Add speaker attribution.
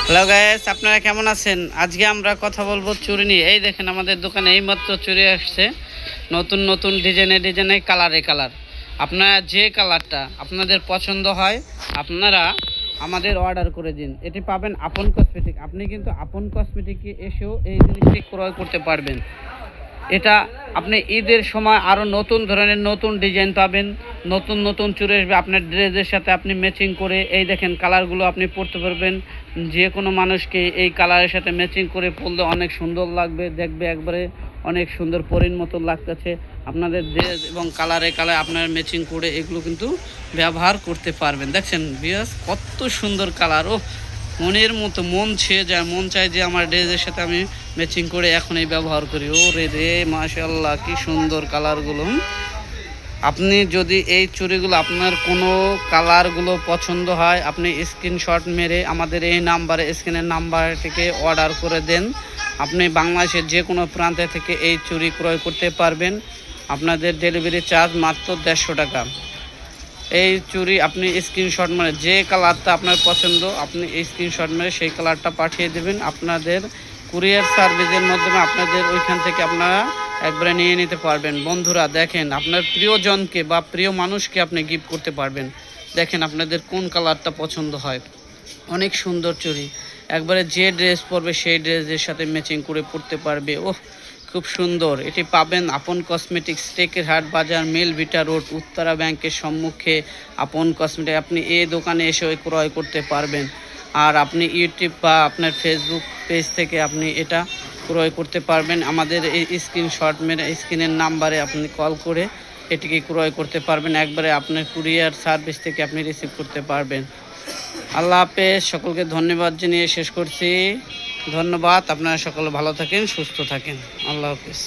Speaker 1: Hello guys, আপনারা কেমন আছেন? আজকে আমরা কথা বলবো চুড়ি নিয়ে। এই দেখেন, আমাদের দোকানে এইমাত্র চুড়ি আসছে, নতুন নতুন ডিজাইনে কালার। আপনারা যে কালারটা আপনাদের পছন্দ হয় আপনারা আমাদের অর্ডার করে দিন। এটি পাবেন আপন কসমেটিক। আপনি কিন্তু আপন কসমেটিকে এসেও এই জিনিসটি ক্রয় করতে পারবেন। এটা আপনি ঈদের সময় আরও নতুন ধরনের নতুন ডিজাইন পাবেন, নতুন নতুন চুড়ি আসবে আপনার ড্রেসের সাথে। আপনি ম্যাচিং করে এই দেখেন কালারগুলো আপনি পরতে পারবেন। যে কোনো মানুষকে এই কালারের সাথে ম্যাচিং করে পরলে অনেক সুন্দর লাগবে, দেখবে একবারে অনেক সুন্দর পরীর মতো লাগতেছে। আপনাদের ড্রেস এবং কালারে আপনার ম্যাচিং করে এগুলো কিন্তু ব্যবহার করতে পারবেন। দেখছেন বিয়াস, কত সুন্দর কালার! ও মনের মতো মন ছুঁয়ে যায়, মন চায় যে আমার ড্রেসের সাথে আমি ম্যাচিং করে এখনই ব্যবহার করি। ও রে মাশাআল্লাহ, কি সুন্দর কালারগুলো! আপনি যদি এই চুড়িগুলো আপনার কোনো কালারগুলো পছন্দ হয়, আপনি স্ক্রিনশট মেরে আমাদের এই নাম্বারে, স্ক্রিনের নাম্বারটিকে অর্ডার করে দেন। আপনি বাংলাদেশের যে কোনো প্রান্তে থেকে এই চুড়ি ক্রয় করতে পারবেন। আপনাদের ডেলিভারি চার্জ মাত্র 150 টাকা। এই চুড়ি আপনি স্ক্রিনশট মেরে যে কালারটা আপনার পছন্দ, আপনি এই স্ক্রিনশট মেরে সেই কালারটা পাঠিয়ে দেবেন। আপনাদের কুরিয়ার সার্ভিসের মাধ্যমে আপনাদের ওইখান থেকে আপনারা একবারে নিয়ে নিতে পারবেন। বন্ধুরা দেখেন, আপনার প্রিয়জনকে বা প্রিয় মানুষকে আপনি গিফট করতে পারবেন। দেখেন আপনাদের কোন কালারটা পছন্দ হয়। অনেক সুন্দর চুড়ি, একবারে যে ড্রেস পরবে সেই ড্রেসের সাথে ম্যাচিং করে পরতে পারবে। ওহ, খুব সুন্দর! এটি পাবেন আপন কসমেটিক্স, টেকেরহাট বাজার, মেল ভিটা রোড, উত্তরা ব্যাংকের সম্মুখে আপন কসমেটিক। আপনি এই দোকানে এসে ক্রয় করতে পারবেন। আর আপনি ইউটিউব বা আপনার ফেসবুক পেজ থেকে আপনি এটা ক্রয় করতে পারবেন। আমাদের এই স্ক্রিনশট মেরে স্ক্রিনের নাম্বারে আপনি কল করে এটিকে ক্রয় করতে পারবেন। একবারে আপনার কুরিয়ার সার্ভিস থেকে আপনি রিসিভ করতে পারবেন। আল্লাহ হাফেজ। সকলকে ধন্যবাদ জানিয়ে শেষ করছি। ধন্যবাদ। আপনারা সকলে ভালো থাকেন, সুস্থ থাকেন। আল্লাহ হাফেজ।